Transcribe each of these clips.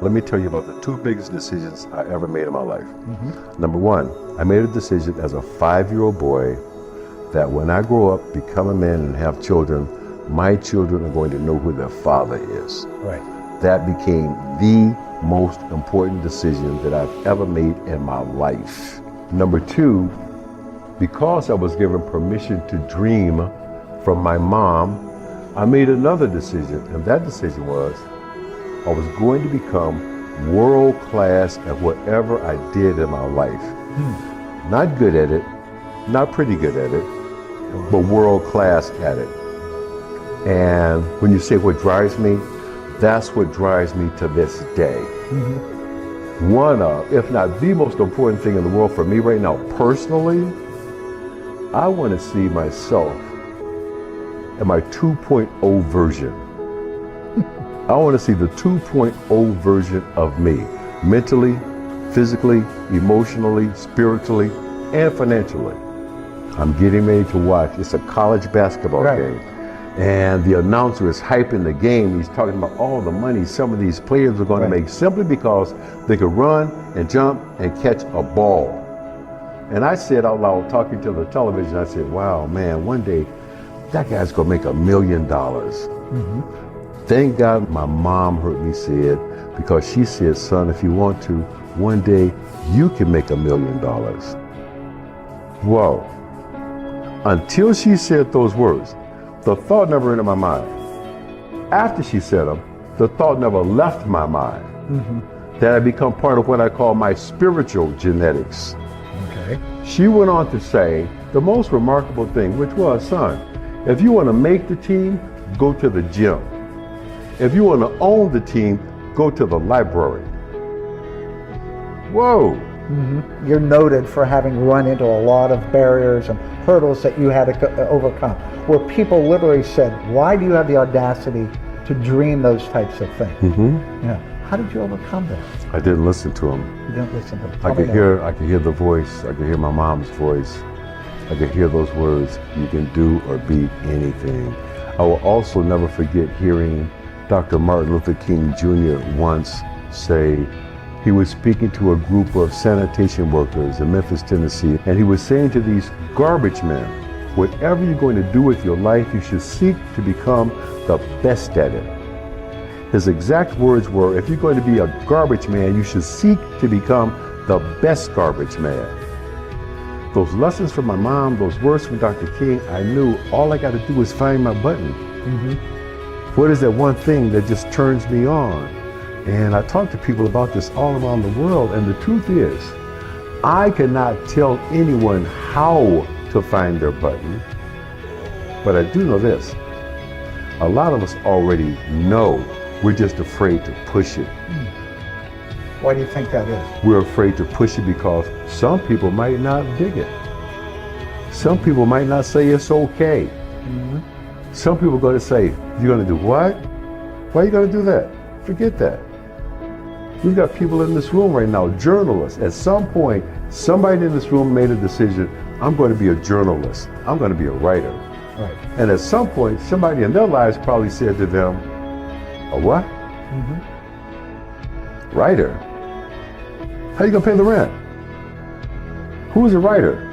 let me tell you about the two biggest decisions I ever made in my life. Number one, I made a decision as a 5-year-old boy that when I grow up, become a man and have children, my children are going to know who their father is. Right. That became the most important decision that I've ever made in my life. Number two, because I was given permission to dream from my mom, I made another decision, and that decision was I was going to become world class at whatever I did in my life. Not good at it, not pretty good at it, but world class at it. And when you say what drives me, that's what drives me to this day. One of, if not the most important thing in the world for me right now, personally, I want to see myself in my 2.0 version. I want to see the 2.0 version of me, mentally, physically, emotionally, spiritually, and financially. I'm getting ready to watch, it's a college basketball game. And the announcer is hyping the game. He's talking about all the money some of these players are going to make simply because they could run and jump and catch a ball. And I said out loud, talking to the television, I said, wow, man, one day that guy's going to make $1 million. Thank God my mom heard me say it, because she said, son, if you want to, one day you can make $1 million. Whoa. Until she said those words, the thought never entered my mind. After she said them, the thought never left my mind. That had become part of what I call my spiritual genetics. She went on to say the most remarkable thing, which was, son, if you want to make the team, go to the gym. If you want to own the team, go to the library. Whoa. You're noted for having run into a lot of barriers and hurdles that you had to overcome, where people literally said, why do you have the audacity to dream those types of things? How did you overcome that? I didn't listen to him. You didn't listen to them. I could hear the voice. I could hear my mom's voice. I could hear those words, you can do or be anything. I will also never forget hearing Dr. Martin Luther King Jr. once say, he was speaking to a group of sanitation workers in Memphis, Tennessee, and he was saying to these garbage men, whatever you're going to do with your life, you should seek to become the best at it. His exact words were, if you're going to be a garbage man, you should seek to become the best garbage man. Those lessons from my mom, those words from Dr. King, I knew all I got to do is find my button. What is that one thing that just turns me on? And I talk to people about this all around the world, and the truth is, I cannot tell anyone how to find their button, but I do know this. A lot of us already know, we're just afraid to push it. Why do you think that is? We're afraid to push it because some people might not dig it. Some people might not say it's okay. Some people are going to say, you're going to do what? Why are you going to do that? Forget that. We've got people in this room right now, journalists. At some point, somebody in this room made a decision, I'm going to be a journalist. I'm going to be a writer. And at some point, somebody in their lives probably said to them, a what? Writer? How you going to pay the rent? Who is a writer?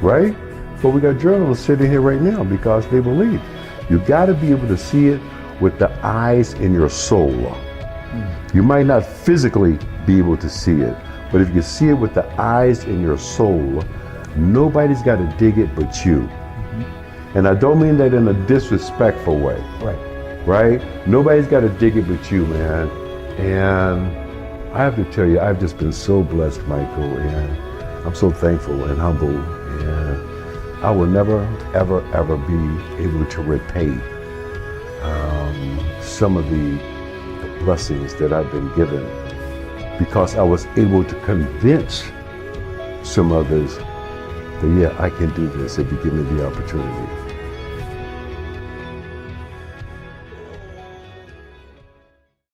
Right? But we got journalists sitting here right now because they believe. You got to be able to see it with the eyes in your soul. You might not physically be able to see it, but if you see it with the eyes in your soul, nobody's got to dig it but you. And I don't mean that in a disrespectful way. Right? Nobody's got to dig it but you, man. And I have to tell you, I've just been so blessed, Michael, and I'm so thankful and humble, and I will never, ever, ever be able to repay some of the blessings that I've been given, because I was able to convince some others that, yeah, I can do this if you give me the opportunity.